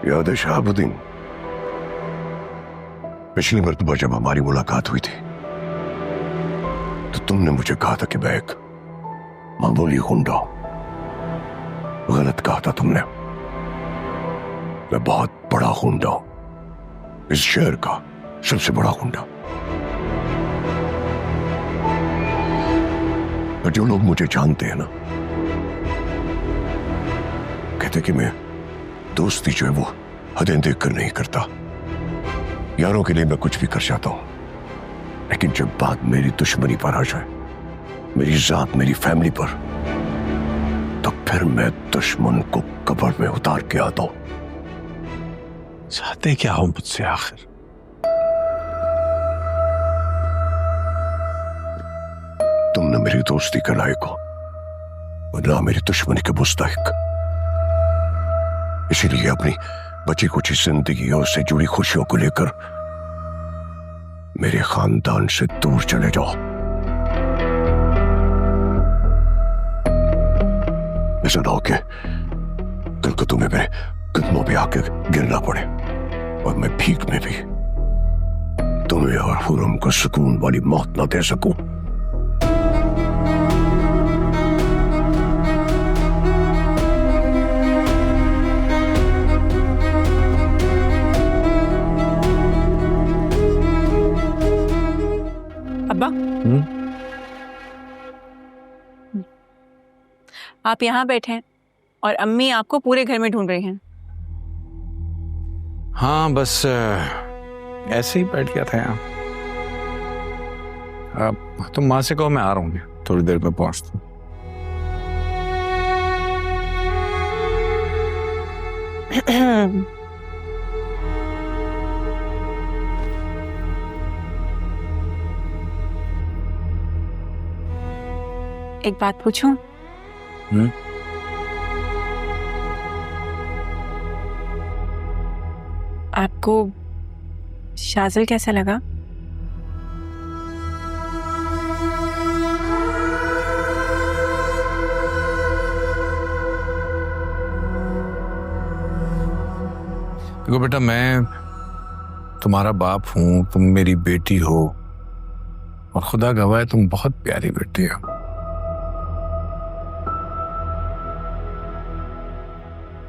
याद है शहाबुद्दीन, पिछली मर्तबा जब हमारी मुलाकात हुई थी तो तुमने मुझे कहा था कि मैं एक मामूली गुंडा हूं। गलत कहा था तुमने। मैं बहुत बड़ा गुंडा हूं, इस शहर का सबसे बड़ा गुंडा। और जो लोग मुझे जानते हैं ना, कहते कि मैं दोस्ती जो है वो हदें देखकर नहीं करता। यारों के लिए मैं कुछ भी कर जाता हूं, लेकिन जब बात मेरी दुश्मनी पर आ जाए, मेरी जात, मेरी फैमिली पर, तो फिर मैं दुश्मन को कब्र में उतार के आता हूं। चाहते क्या हो मुझसे आखिर? तुम न मेरी दोस्ती के लायक हो और ना मेरी दुश्मनी के मुस्तहिक। इसीलिए अपनी बची कुछ जिंदगी और उससे जुड़ी खुशियों को लेकर मेरे खानदान से दूर चले जाओ। ऐसा ना हो कि कल को तुम्हें मेरे कदमों पे आके गिरना पड़े और मैं भीख में भी तुम्हें और हुरम को सुकून वाली मौत ना दे सकूं। अब्बा, आप यहाँ बैठे हैं और अम्मी आपको पूरे घर में ढूंढ रही हैं। हाँ, बस ऐसे ही बैठ गया था यहाँ। तुम माँ से कहो मैं आ रहा हूँ, थोड़ी देर में पहुँचता हूँ। एक बात पूछूं? आपको शाज़िल कैसा लगा? देखो बेटा, मैं तुम्हारा बाप हूं, तुम मेरी बेटी हो और खुदा गवाह है तुम बहुत प्यारी बेटी हो।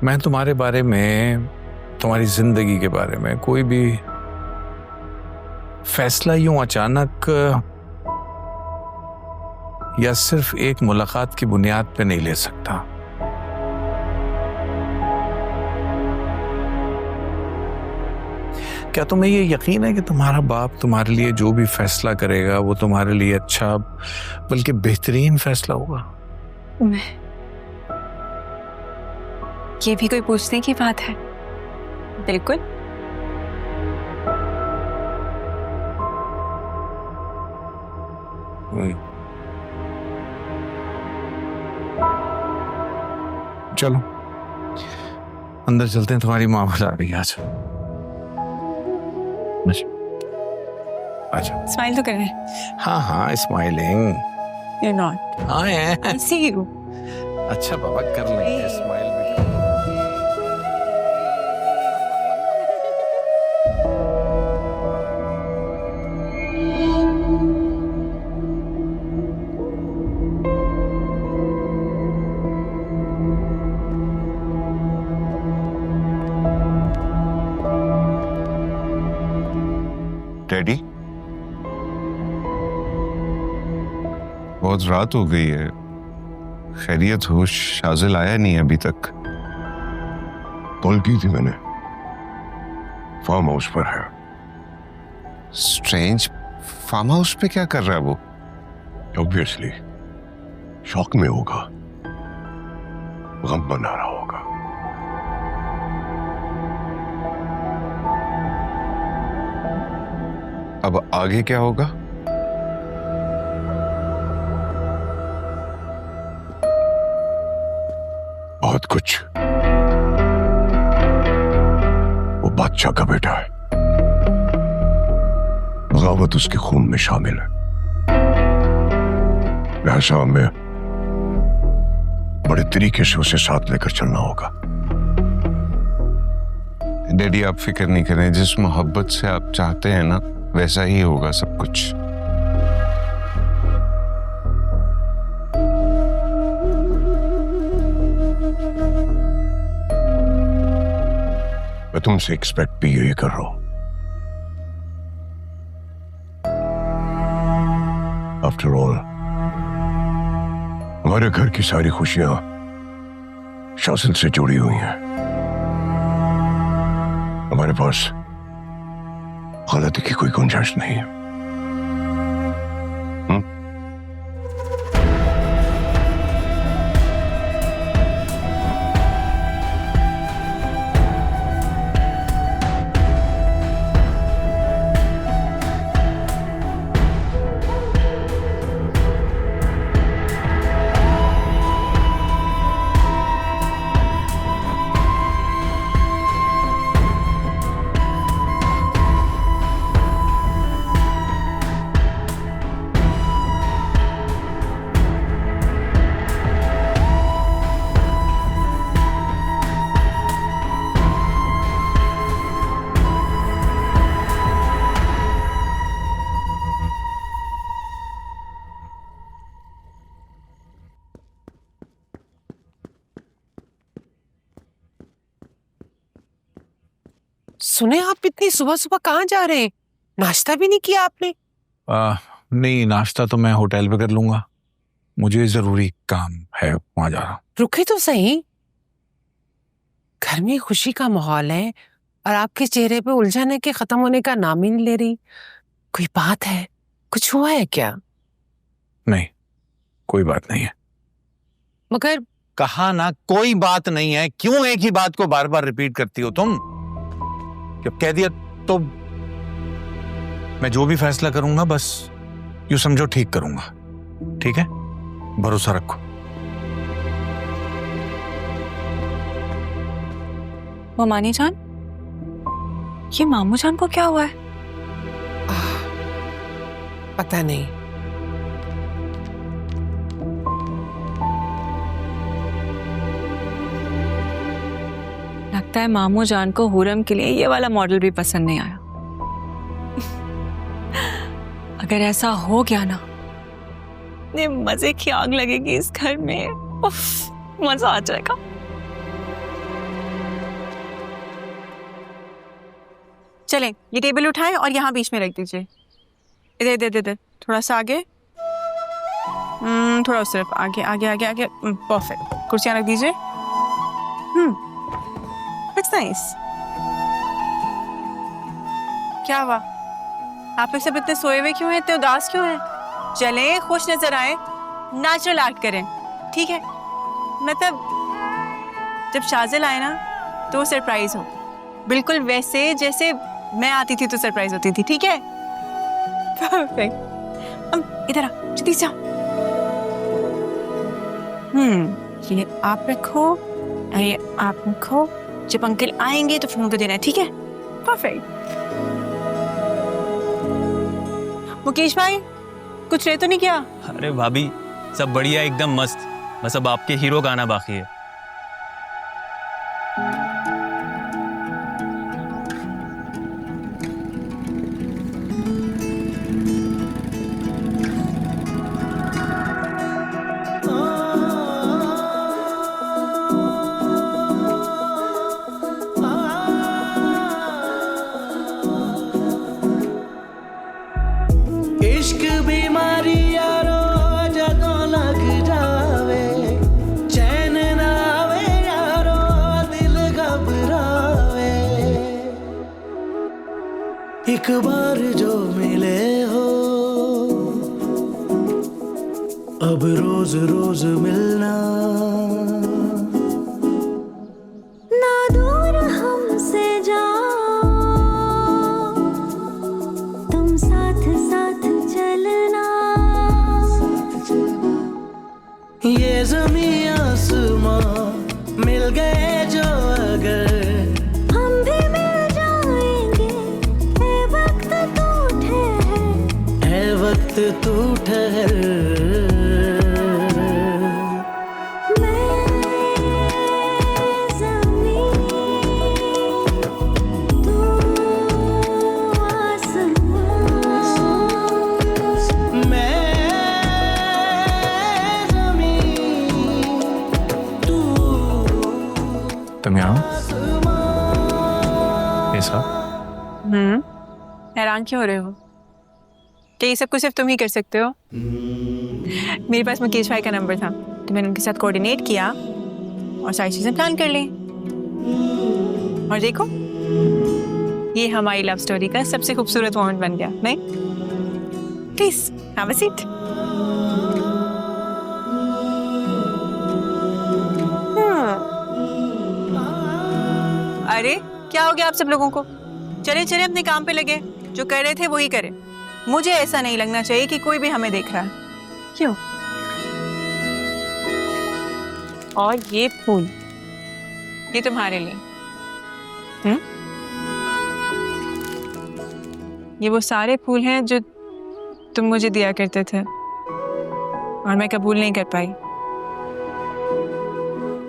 मैं तुम्हारे बारे में, तुम्हारी जिंदगी के बारे में कोई भी फैसला यूं अचानक या सिर्फ एक मुलाकात की बुनियाद पे नहीं ले सकता। क्या तुम्हें ये यकीन है कि तुम्हारा बाप तुम्हारे लिए जो भी फैसला करेगा वो तुम्हारे लिए अच्छा बल्कि बेहतरीन फैसला होगा? ये भी कोई पूछने की बात है? बिल्कुल। चलो अंदर चलते हैं, तुम्हारी माँ बुला रही है। अच्छा, स्माइल तो कर रहे हैं। हाँ हाँ, स्माइलिंग। You're not. हाँ है। I see you. अच्छा बाबा, कर लेंगे स्माइल भी। डैडी, बहुत रात हो गई है, खैरियत हो? शाज़िल आया नहीं अभी तक। कॉल की थी मैंने, फार्म हाउस पर है। स्ट्रेंज, फार्म हाउस पे क्या कर रहा है वो? ऑब्वियसली शौक में होगा, गम मना रहा होगा। अब आगे क्या होगा? बहुत कुछ। वो बादशाह का बेटा है, बगावत उसके खून में शामिल है। लिहाजा हमें बड़े तरीके से उसे साथ लेकर चलना होगा। डैडी आप फिक्र नहीं करें, जिस मोहब्बत से आप चाहते हैं ना वैसा ही होगा सब कुछ। मैं तुमसे एक्सपेक्ट भी यही कर रहा हूं। आफ्टर ऑल हमारे घर की सारी खुशियां शासन से जुड़ी हुई हैं। हमारे पास गलती की कोई गुंजाइश नहीं है। सुने, आप इतनी सुबह सुबह कहाँ जा रहे हैं? नाश्ता भी नहीं किया आपने? नहीं, नाश्ता तो मैं होटल पे कर लूंगा, मुझे जरूरी काम है, वहां जा रहा हूं। रुके तो सही, घर में खुशी का माहौल है और आपके चेहरे पे उलझन है कि खत्म होने का नाम ही नहीं ले रही। कोई बात है? कुछ हुआ है क्या? नहीं, कोई बात नहीं है। मगर कहा ना कोई बात नहीं है, क्यों एक ही बात को बार बार रिपीट करती हो तुम? जब कह दिया तो मैं जो भी फैसला करूंगा बस यूं समझो ठीक करूंगा, ठीक है? भरोसा रखो। ममानी जान, ये मामू जान को क्या हुआ है? पता नहीं। लगता है मामू जान को हुरम के लिए ये वाला मॉडल भी पसंद नहीं आया। अगर ऐसा हो गया ना, ने मजे की आग लगेगी इस घर में। उफ, मजा आ जाएगा। चलें, ये टेबल उठाएं और यहाँ बीच में रख दीजिए। इधर इधर इधर, थोड़ा सा आगे, थोड़ा उस तरफ, आगे आगे आगे आगे। परफेक्ट। कुर्सियाँ रख दीजिए। Looks nice. क्या हुआ? आप लोग सब इतने सोए हुए क्यों हैं? इतने उदास क्यों हैं? चलें, खुश नजर आए, नेचुरल एक्ट करें, ठीक है? मतलब जब शाज़िल आए ना तो सरप्राइज हो, बिल्कुल वैसे जैसे मैं आती थी तो सरप्राइज होती थी, ठीक है? परफेक्ट। अब इधर आ, जल्दी से। ये आप रखो, ये आप रखो। जब अंकल आएंगे तो फोन तो देना है, ठीक है? परफेक्ट। मुकेश भाई, कुछ रहे तो नहीं क्या? अरे भाभी, सब बढ़िया, एकदम मस्त। बस अब आपके हीरो का आना बाकी है। इश्क बीमारी यारो जदों लग जावे, चैन ना आवे यारो, दिल घबरावे। एक बार जो मिले हो, अब रोज रोज मिलना। ना दूर हमसे जाओ, तुम साथ साथ चलना। ये ज़मीं आसमां मिल गए जो अगर, हम भी मिल जाएंगे। है वक्त तू ठहर, है वक्त तू ठहर। मैं ज़मीं तुम यहाँ ये सब हैरान क्यों हो रहे हो? क्या ये सब कुछ सिर्फ तुम ही कर सकते हो? मेरे पास मुकेश भाई का नंबर था तो मैंने उनके साथ कोऑर्डिनेट किया और सारी चीजें प्लान कर ली। और देखो ये हमारी लव स्टोरी का सबसे खूबसूरत मोमेंट बन गया, नहीं? Please have a seat. अरे क्या हो गया आप सब लोगों को? चले चले अपने काम पे लगे, जो कर रहे थे वही करें। मुझे ऐसा नहीं लगना चाहिए कि कोई भी हमें देख रहा है। क्यों? और ये फूल ये तुम्हारे लिए। ये वो सारे फूल हैं जो तुम मुझे दिया करते थे और मैं कबूल नहीं कर पाई,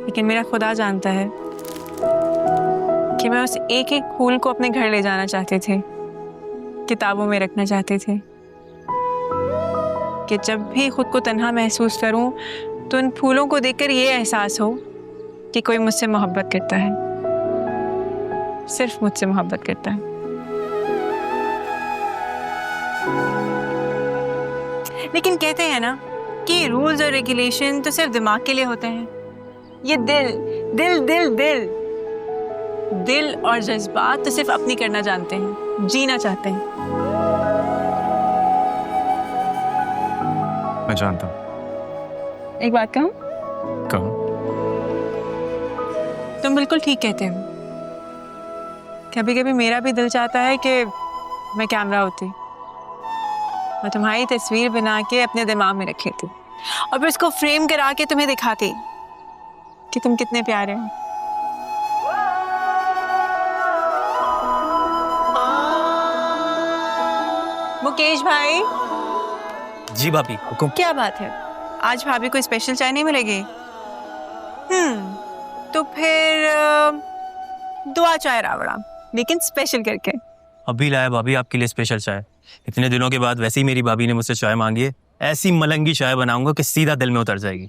लेकिन मेरा खुदा जानता है कि मैं उस एक एक फूल को अपने घर ले जाना चाहते थे, किताबों में रखना चाहते थे कि जब भी खुद को तन्हा महसूस करूं तो उन फूलों को देखकर ये एहसास हो कि कोई मुझसे मोहब्बत करता है, सिर्फ मुझसे मोहब्बत करता है। लेकिन कहते हैं ना कि रूल्स और रेगुलेशन तो सिर्फ दिमाग के लिए होते हैं। ये दिल दिल दिल दिल दिल और जज्बात तो सिर्फ अपनी करना जानते हैं, जीना चाहते हैं। मैं जानता हूँ। एक बात कहूं? कहो। तुम बिल्कुल ठीक कहते हो। कभी कभी मेरा भी दिल चाहता है कि मैं कैमरा होती और तुम्हारी तस्वीर बना के अपने दिमाग में रख लेती और फिर उसको फ्रेम करा के तुम्हें दिखाती कि तुम कितने प्यारे हो। मुकेश भाई। जी भाभी, हुकुम। क्या बात है, आज भाभी को स्पेशल चाय नहीं मिलेगी? तो फिर दुआ चाय रावड़ा, लेकिन स्पेशल करके। अभी लाया भाभी आपके लिए स्पेशल चाय। इतने दिनों के बाद वैसे ही मेरी भाभी ने मुझसे चाय मांगी है, ऐसी मलंगी चाय बनाऊंगा कि सीधा दिल में उतर जाएगी।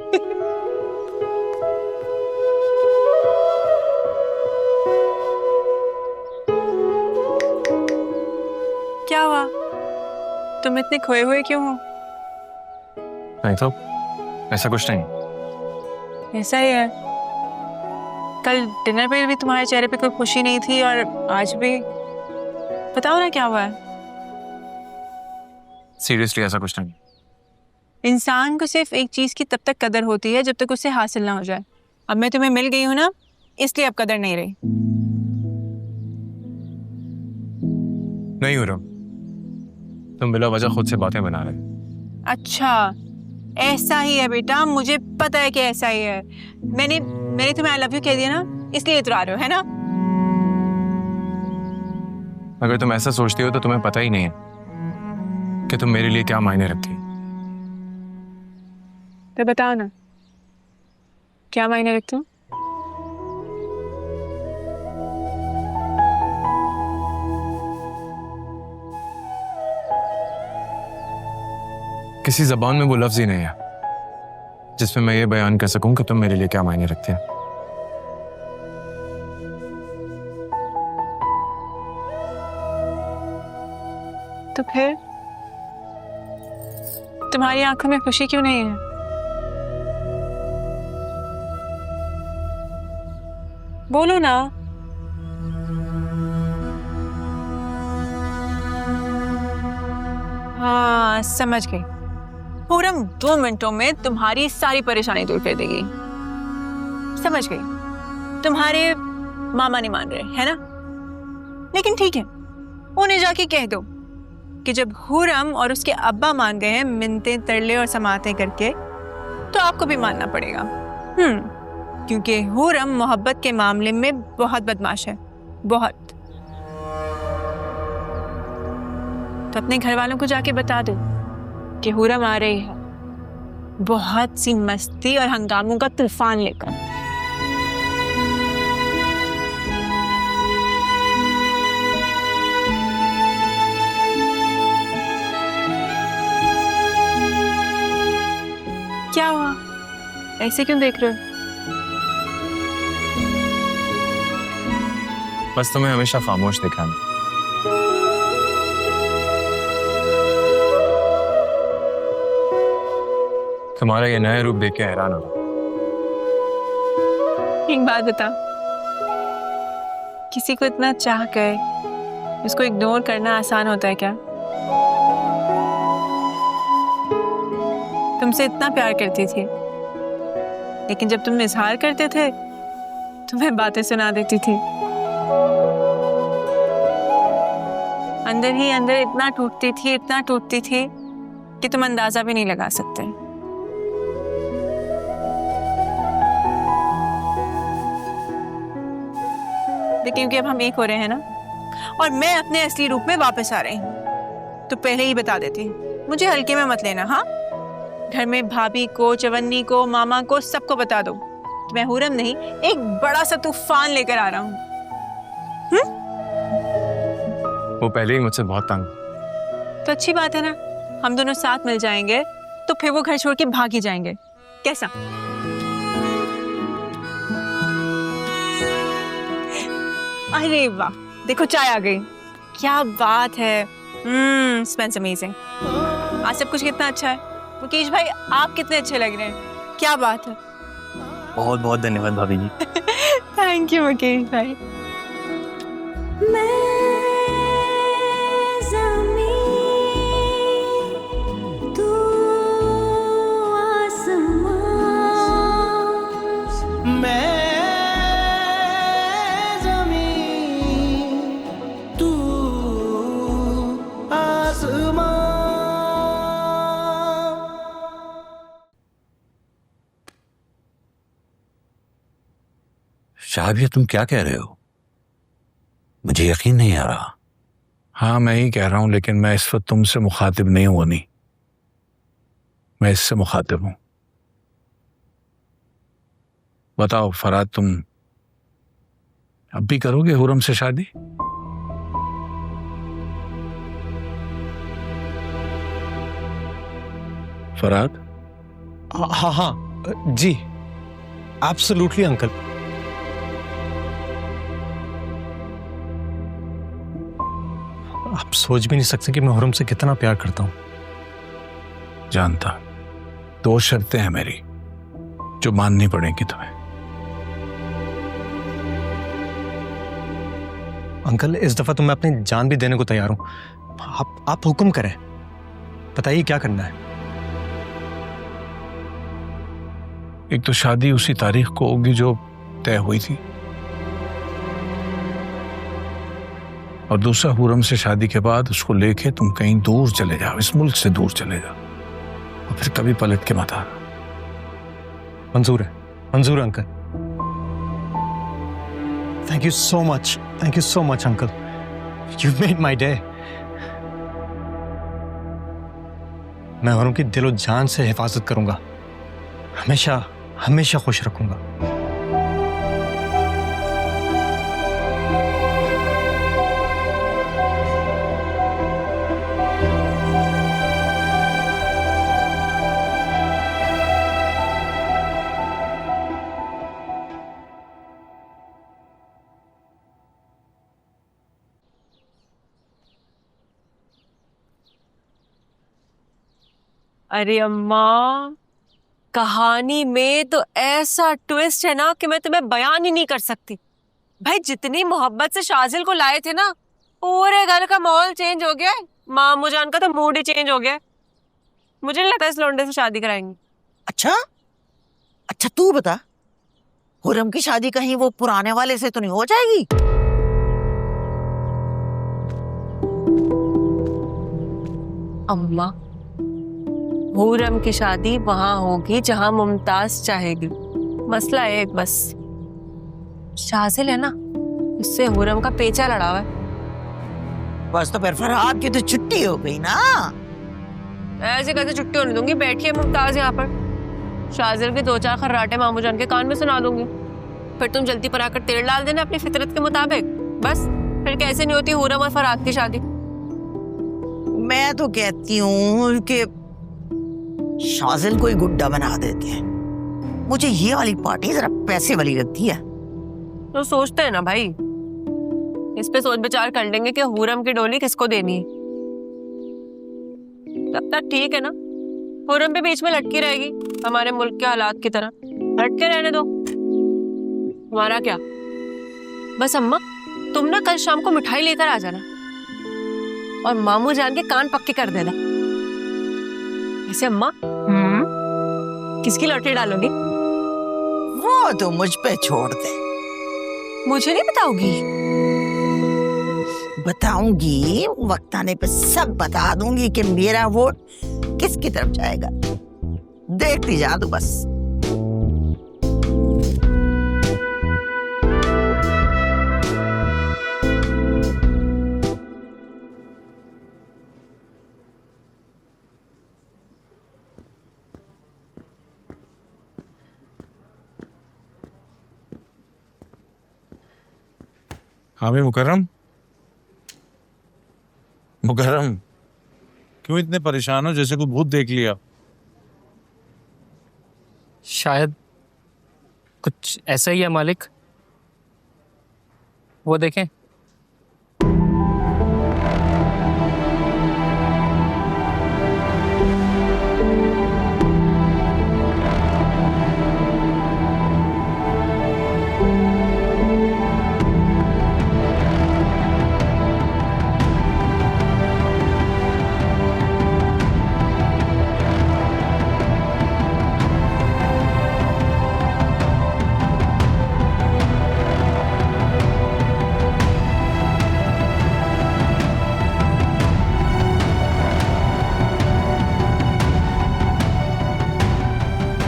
क्या हुआ, तुम इतने खोए हुए क्यों हो? नहीं तो ऐसा कुछ नहीं। ऐसा ही है, कल डिनर पे भी तुम्हारे चेहरे पे कोई खुशी नहीं थी और आज भी। बताओ ना क्या हुआ है? सीरियसली ऐसा कुछ नहीं। इंसान को सिर्फ एक चीज की तब तक कदर होती है जब तक उसे हासिल ना हो जाए। अब मैं तुम्हें मिल गई हूं ना, इसलिए अब कदर नहीं रही। नहीं हो रहा, तुम बिला वजह खुद से बातें बना रहे। अच्छा ऐसा ही है बेटा, मुझे पता है कि ऐसा ही है। मैंने तुम्हें आई लव यू कह दिया ना, इसलिए इतरा रहे हो, है ना? अगर तुम ऐसा सोचती हो तो तुम्हें पता ही नहीं है कि तुम मेरे लिए क्या मायने रखती। तो बताओ ना, क्या मायने रखते हो? किसी जबान में वो लफ्ज ही नहीं है जिसमें मैं ये बयान कर सकूं कि तुम मेरे लिए क्या मायने रखते हैं। तो फिर तुम्हारी आंखों में खुशी क्यों नहीं है? बोलो ना। हाँ समझ गई, पूरम 2 मिनटों में तुम्हारी सारी परेशानी दूर कर देगी। समझ गई, तुम्हारे मामा नहीं मान रहे, है ना? लेकिन ठीक है, उन्हें जाके कह दो कि जब हुरम और उसके अब्बा मान गए हैं मिन्नतें तरले और समातें करके, तो आपको भी मानना पड़ेगा। क्योंकि हुरम मोहब्बत के मामले में बहुत बदमाश है, बहुत। तो अपने घर वालों को जाके बता दो कि हुरम आ रही है बहुत सी मस्ती और हंगामों का तूफान लेकर। क्या हुआ, ऐसे क्यों देख रहे हो? बस तुम्हें हमेशा खामोश दिखाना। तुम्हारा ये नया रूप देख के हैरान हो रहा। एक बात बता, किसी को इतना चाह कर उसको इग्नोर करना आसान होता है क्या? तुमसे इतना प्यार करती थी, लेकिन जब तुम इजहार करते थे तुम्हें बातें सुना देती थी। अंदर ही अंदर इतना टूटती थी कि तुम अंदाजा भी नहीं लगा सकते। लेकिन क्योंकि अब हम एक हो रहे हैं ना, और मैं अपने असली रूप में वापस आ रही हूँ, तो पहले ही बता देती, मुझे हल्के में मत लेना। हाँ, घर में भाभी को, चवन्नी को, मामा को, सबको बता दो कि मैं हुरम नहीं, एक बड़ा सा तूफान लेकर आ रहा हूँ। वो पहले ही मुझसे बहुत तंग। तो अच्छी बात है ना, हम दोनों साथ मिल जाएंगे तो फिर वो घर छोड़ के भाग ही जाएंगे। कैसा? अरे वाह, देखो चाय आ गई। क्या बात है, स्मेल्स अमेजिंग। आज सब कुछ कितना अच्छा है। मुकेश भाई, आप कितने अच्छे लग रहे हैं। क्या बात है। बहुत बहुत धन्यवाद भाभी जी। थैंक यू मुकेश भाई। शाहब, ये तुम क्या कह रहे हो? मुझे यकीन नहीं आ रहा। हाँ, मैं ही कह रहा हूं, लेकिन मैं इस वक्त तुमसे मुखातिब नहीं हूं। नहीं, मैं इससे मुखातिब हूं। बताओ फराद, तुम अब भी करोगे हुरम से शादी? फराद? हाँ हाँ जी, एब्सोल्युटली अंकल। आप सोच भी नहीं सकते कि मैं हुरम से कितना प्यार करता हूं। जानता। 2 शर्तें हैं मेरी जो माननी पड़ेंगी तुम्हें। अंकल, इस दफा तो मैं अपनी जान भी देने को तैयार हूं। आप हुक्म करें, बताइए क्या करना है। एक तो शादी उसी तारीख को होगी जो तय हुई थी, और दूसरा हुरम से शादी के बाद उसको लेके तुम कहीं दूर चले जाओ, इस मुल्क से दूर चले जाओ, और फिर कभी पलट के मत आना। मंजूर है, मंजूर है uncle. Thank you so much uncle, you made my day. मैं हुरम की दिलो जान से हिफाजत करूंगा, हमेशा हमेशा खुश रखूंगा। अरे अम्मा, कहानी में तो ऐसा ट्विस्ट है ना कि मैं तुम्हें बयान ही नहीं कर सकती। भाई, जितनी मोहब्बत से शाजिल को लाए थे ना, पूरे घर का माहौल चेंज हो गया है। मामू जान का तो मूड ही चेंज हो गया है। मुझे नहीं लगता इस लौंडे से शादी कराएंगी। अच्छा तू बता, हुरम की शादी कहीं वो पुराने वाले से तो नहीं हो जाएगी? अम्मा, हुरम की शादी वहां होगी जहां मुमताज चाहेगी। मसला है एक बस, शाजिल है ना, उससे हुरम का पेचा लड़ा हुआ है। बस तो फिर फरहाद की तो छुट्टी हो गई ना। ऐसे कैसे छुट्टी होने दूंगी? बैठिए मुमताज यहाँ पर, शाजिल के 2-4 खर्राटे मामू जान के कान में सुना दूंगी। फिर तुम जल्दी पर आकर तेल डाल देना अपनी फितरत के मुताबिक। बस फिर कैसे नहीं होती हुरम और फरहाद की शादी। मैं तो कहती हूँ कि शाजिल को ही गुड्डा बना देते हैं। मुझे ये वाली पार्टी जरा पैसे वाली लगती है। तो सोचते हैं ना भाई, इस पे सोच विचार कर लेंगे कि हुरम की डोली किसको देनी है। तब तक ठीक है ना, हुरम भी बीच में लटकी रहेगी हमारे मुल्क के हालात की तरह। हट के रहने दो। हमारा क्या, बस अम्मा तुम ना कल शाम को मिठाई लेकर आ जाना और मामू जान के कान पक्के कर देना। ऐसे अम्मा किसकी लॉटरी डालोगी? वो तो मुझ पे छोड़ दे। मुझे नहीं बताओगी? बताऊंगी, वक्त आने पे सब बता दूंगी कि मेरा वोट किसकी तरफ जाएगा। देखती जा तू बस। हाँ भाई मुकर्रम, मुकर्रम क्यों इतने परेशान हो, जैसे कोई भूत देख लिया? शायद कुछ ऐसा ही है मालिक। वो देखें।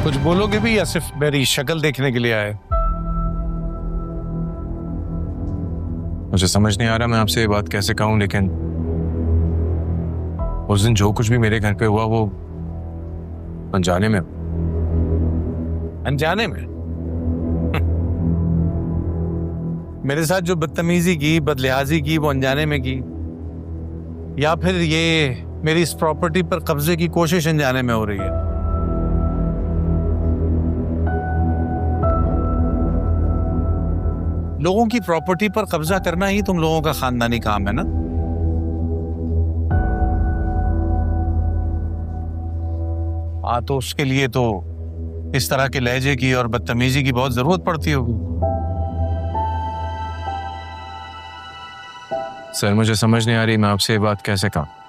कुछ बोलोगे भी या सिर्फ मेरी शक्ल देखने के लिए आए? मुझे समझ नहीं आ रहा मैं आपसे ये बात कैसे कहूं, लेकिन उस दिन जो कुछ भी मेरे घर पे हुआ वो अनजाने में। अनजाने में? मेरे साथ जो बदतमीजी की, बदलिहाजी की, वो अनजाने में की, या फिर ये मेरी इस प्रॉपर्टी पर कब्जे की कोशिश अनजाने में हो रही है? लोगों की प्रॉपर्टी पर कब्जा करना ही तुम लोगों का खानदानी काम है ना? हाँ, तो उसके लिए तो इस तरह के लहजे की और बदतमीजी की बहुत जरूरत पड़ती होगी। सर मुझे समझ नहीं आ रही मैं आपसे ये बात कैसे कहूं।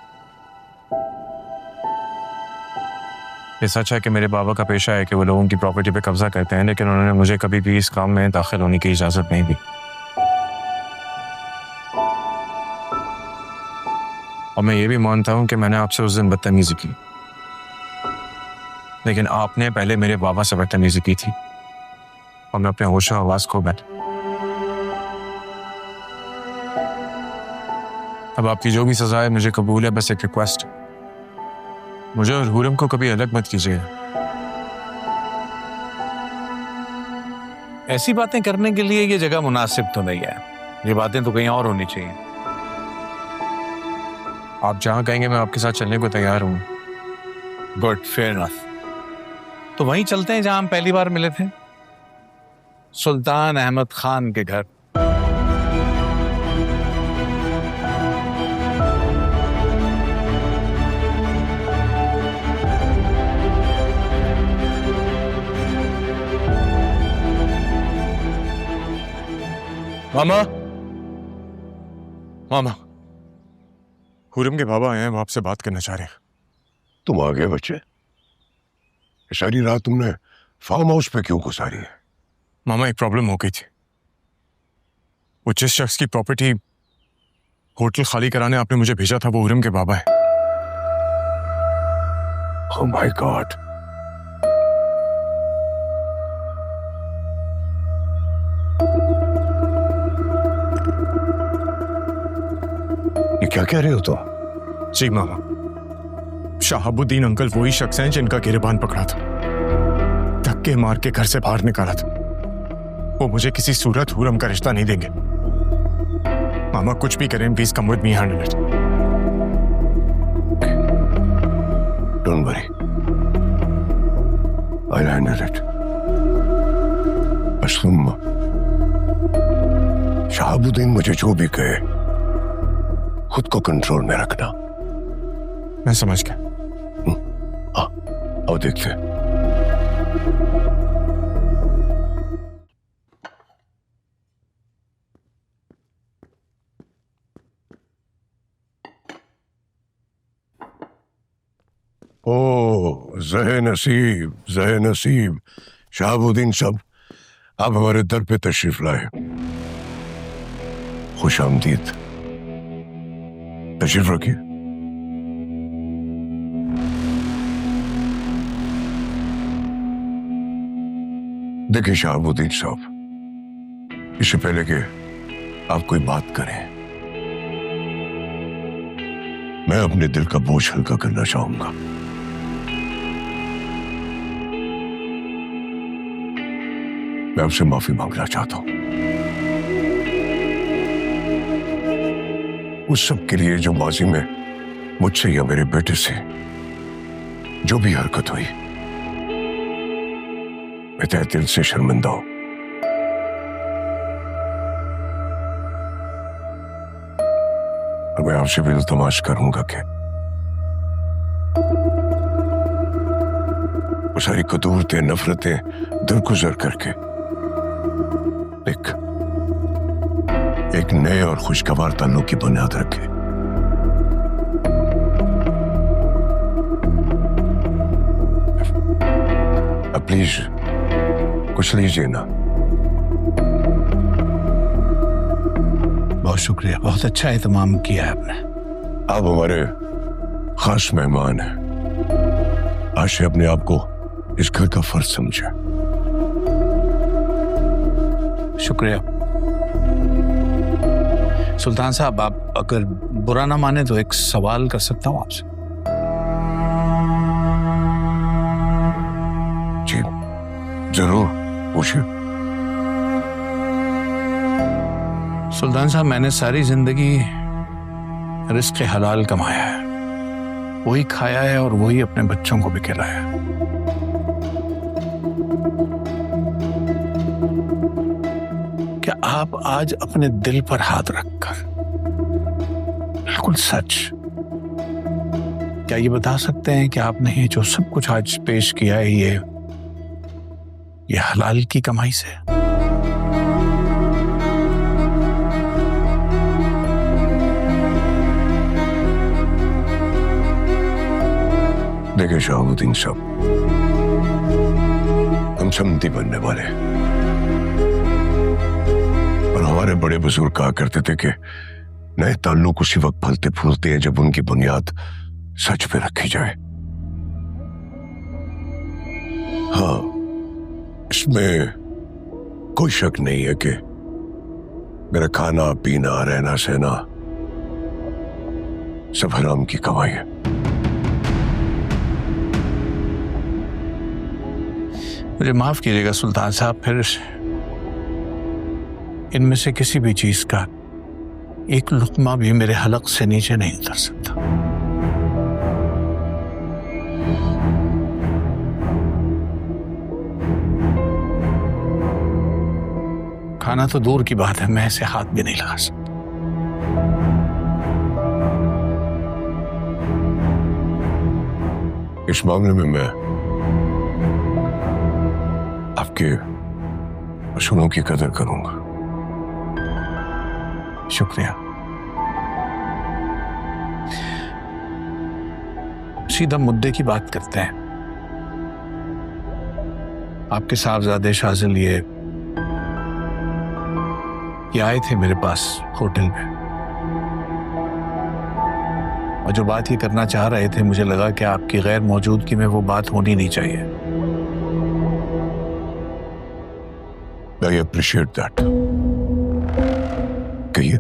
ये सच है कि मेरे बाबा का पेशा है कि वो लोगों की प्रॉपर्टी पे कब्जा करते हैं, लेकिन उन्होंने मुझे कभी भी इस काम में दाखिल होने की इजाजत नहीं दी। और मैं ये भी मानता हूं कि मैंने आपसे उस दिन बदतमीजी की, लेकिन आपने पहले मेरे बाबा से बदतमीजी की थी और मैं अपने होश आवाज खो बैठा। अब आपकी जो भी सजा है मुझे कबूल है, बस एक रिक्वेस्ट, मुझे और हुरम को कभी अलग मत कीजिएगा। ऐसी बातें करने के लिए ये जगह मुनासिब तो नहीं है। ये बातें तो कहीं और होनी चाहिए। आप जहां कहेंगे मैं आपके साथ चलने को तैयार हूं। Good, fair enough. तो वहीं चलते हैं जहां हम पहली बार मिले थे, सुल्तान अहमद खान के घर। मामा, मामा, हुरम के बाबा आए हैं, वो आपसे बात करना चाह रहे हैं। तुम आ गए बच्चे? सारी रात तुमने फार्म हाउस पे क्यों गुजारी है? मामा एक प्रॉब्लम हो गई थी। वो जिस शख्स की प्रॉपर्टी होटल खाली कराने आपने मुझे भेजा था वो हुरम के बाबा है। Oh my God. ये क्या कह रहे हो तुम? जी मामा, शाहबुद्दीन अंकल वही शख्स हैं जिनका गिरबान पकड़ा था, धक्के मार के घर से बाहर निकाला था। वो मुझे किसी सूरत हुरम का रिश्ता नहीं देंगे। मामा कुछ भी करें, please come with me, handle it. Don't worry, I handle it. बस तुम शहाबुद्दीन मुझे जो भी कहे खुद को कंट्रोल में रखना। मैं समझ गया। आओ देखते हैं। ओ ज़हे नसीब शहाबुद्दीन साहब, आप हमारे दर पे तशरीफ लाए। खुश आमदीद, तशरीफ रखिए। देखिए शहाबुद्दीन साहब, इससे पहले कि आप कोई बात करें, मैं अपने दिल का बोझ हल्का करना चाहूंगा। मैं आपसे माफी मांगना चाहता हूं उस सब के लिए जो माजी में मुझसे या मेरे बेटे से जो भी हरकत हुई। मैं तहे दिल से शर्मिंदा हूं। और मैं आपसे भी इल्तमास करूंगा कि वो सारी कदूरतें, नफरतें दरगुजर करके एक नए और खुशगवार ताल्लुक की बुनियाद रखे। अब प्लीज कुछ लीजिए ना। बहुत शुक्रिया, बहुत अच्छा एहतमाम किया आपने। आप हमारे खास मेहमान हैं। आज से अपने आप को इस घर का फर्ज समझे। शुक्रिया। सुल्तान साहब, आप अगर बुरा ना माने तो एक सवाल कर सकता हूं आपसे? जी जरूर, पूछिए। सुल्तान साहब, मैंने सारी जिंदगी रिस्क हलाल कमाया है, वही खाया है और वही अपने बच्चों को भी खिलाया है। क्या आप आज अपने दिल पर हाथ रखकर बिल्कुल सच क्या ये बता सकते हैं कि आपने ये जो सब कुछ आज पेश किया है ये हलाल की कमाई से? देखिए शहाबुद्दीन साहब, हम समझी बनने वाले और हमारे बड़े बुजुर्ग कहा करते थे कि नए ताल्लुक उसी वक्त फलते फूलते हैं जब उनकी बुनियाद सच पे रखी जाए। हाँ, इसमें कोई शक नहीं है कि मेरा खाना पीना रहना सहना सब हराम की कमाई है। मुझे माफ कीजिएगा सुल्तान साहब, फिर इनमें से किसी भी चीज का एक लुक्मा भी मेरे हलक से नीचे नहीं उतर सकता। खाना तो दूर की बात है, मैं इसे हाथ भी नहीं लगा सकता। इस मामले में मैं आपके असूलों की कदर करूंगा। शुक्रिया। सीधा मुद्दे की बात करते हैं। आपके साहबजादे शाजिल ये आए थे मेरे पास होटल में, और जो बात ये करना चाह रहे थे, मुझे लगा कि आपकी गैर मौजूदगी में वो बात होनी नहीं चाहिए। I appreciate that. कहिए।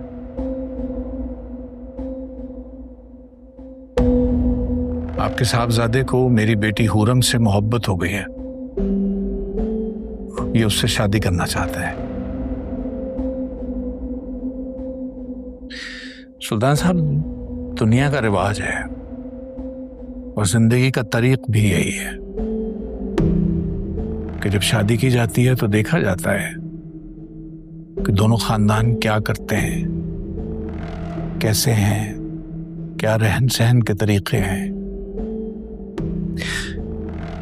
आपके साहबजादे को मेरी बेटी हुरम से मोहब्बत हो गई है, ये उससे शादी करना चाहता है। सुल्तान साहब, दुनिया का रिवाज है और जिंदगी का तरीक भी यही है कि जब शादी की जाती है तो देखा जाता है कि दोनों खानदान क्या करते हैं, कैसे हैं, क्या रहन सहन के तरीके हैं।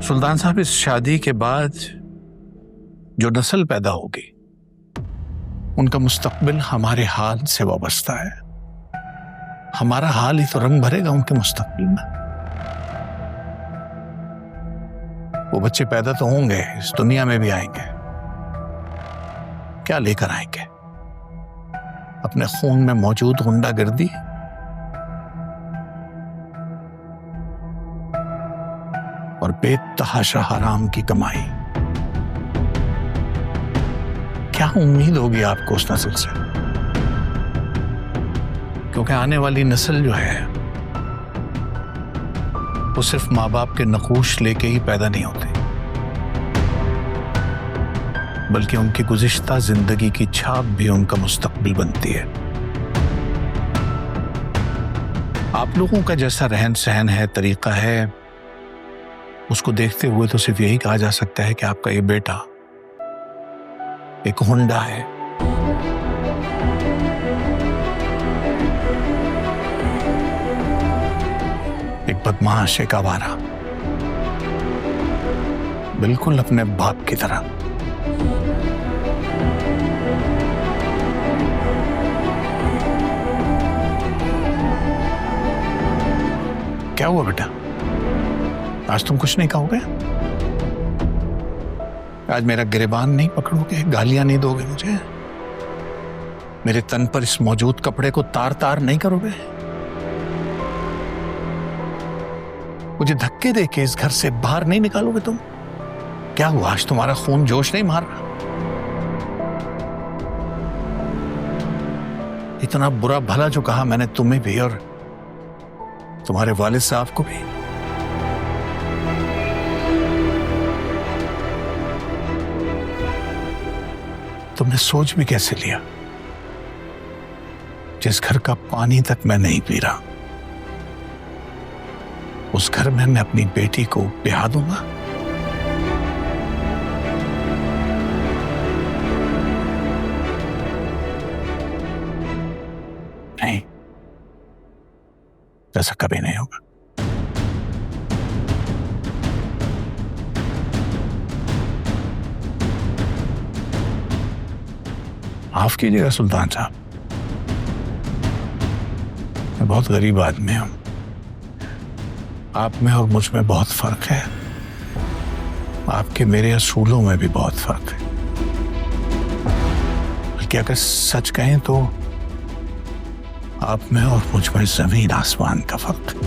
सुल्तान साहब, इस शादी के बाद जो नस्ल पैदा होगी उनका मुस्तकबिल हमारे हाल से वाबस्ता है। हमारा हाल ही तो रंग भरेगा उनके मुस्तकबिल में। वो बच्चे पैदा तो होंगे, इस दुनिया में भी आएंगे, क्या लेकर आएंगे? अपने खून में मौजूद गुंडागर्दी, और बेतहाशा हराम की कमाई। क्या उम्मीद होगी आपको उस नस्ल से? क्योंकि आने वाली नस्ल जो है वो सिर्फ माँ बाप के नकूश लेके ही पैदा नहीं होते, बल्कि उनकी गुज़िश्ता जिंदगी की छाप भी उनका मुस्तकबिल बनती है। आप लोगों का जैसा रहन सहन है, तरीका है, उसको देखते हुए तो सिर्फ यही कहा जा सकता है कि आपका ये बेटा एक हुंडा है। एक बदमाश, एक आवारा, बिल्कुल अपने बाप की तरह। क्या हुआ बेटा? आज तुम कुछ नहीं कहोगे? आज मेरा गिरेबान नहीं पकड़ोगे? गालियां नहीं दोगे मुझे? मेरे तन पर इस मौजूद कपड़े को तार तार नहीं करोगे? मुझे धक्के देके इस घर से बाहर नहीं निकालोगे तुम? क्या हुआ, आज तुम्हारा खून जोश नहीं मार रहा? इतना बुरा भला जो कहा मैंने तुम्हें भी और तुम्हारे वालिद साहब को भी। तुमने सोच भी कैसे लिया? जिस घर का पानी तक मैं नहीं पी रहा, उस घर में मैं अपनी बेटी को ब्याह दूंगा? नहीं, ऐसा कभी नहीं होगा। माफ कीजिएगा सुल्तान साहब, मैं बहुत गरीब आदमी हूं। आप में और मुझ में बहुत फर्क है। आपके मेरे असूलों में भी बहुत फर्क है। बल्कि अगर सच कहें तो आप में और मुझ में जमीन आसमान का फर्क है।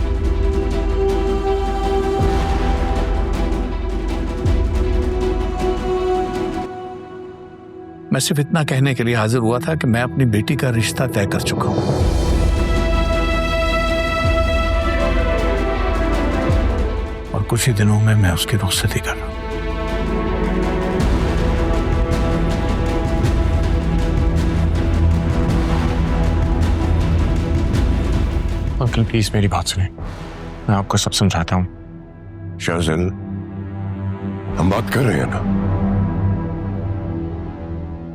मैं सिर्फ इतना कहने के लिए हाजिर हुआ था कि मैं अपनी बेटी का रिश्ता तय कर चुका हूं। और कुछ ही दिनों में मैं उसकी रुखसती कर रहा हूं। अंकल प्लीज मेरी बात सुनिए, मैं आपको सब समझाता हूं। शाहज़ल, हम बात कर रहे हैं ना?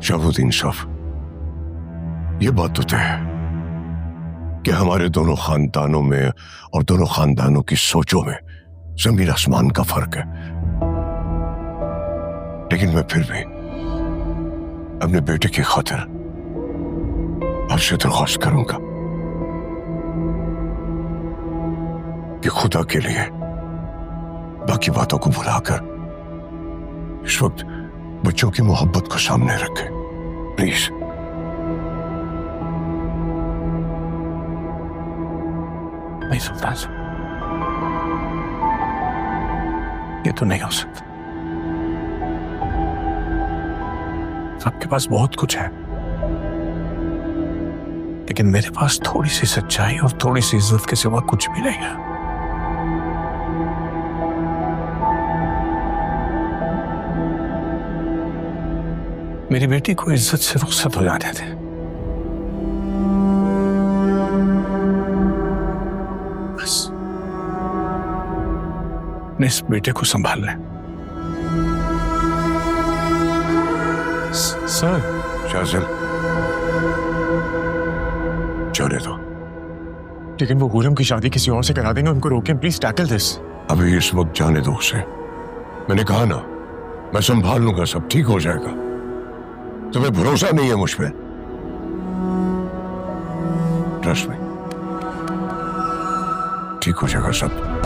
शहाबुद्दीन साहब, ये बात तो तय है कि हमारे दोनों खानदानों में और दोनों खानदानों की सोचों में जमीन आसमान का फर्क है। लेकिन मैं फिर भी अपने बेटे की खातिर आपसे दरख्वास्त करूंगा कि खुदा के लिए बाकी बातों को भुलाकर इस वक्त बच्चों की मोहब्बत को सामने रखें, प्लीज। नहीं सुल्तान साहब, ये तो नहीं हो सकता। आपके पास बहुत कुछ है, लेकिन मेरे पास थोड़ी सी सच्चाई और थोड़ी सी इज्जत के सिवा कुछ भी नहीं है। मेरी बेटी को इज्जत से रुखसत हो जाने दे। बस अपने इस बेटे को संभाल लें। सर। शाहज़ल, लेकिन वो हुरम की शादी किसी और से करा देंगे, उनको रोकें प्लीज, टैकल दिस। अभी इस वक्त जाने दो उसे। मैंने कहा ना, मैं संभाल लूंगा, सब ठीक हो जाएगा। तुम्हें भरोसा नहीं है मुझ पे? ट्रस्ट मी, ठीक हो जाएगा सब।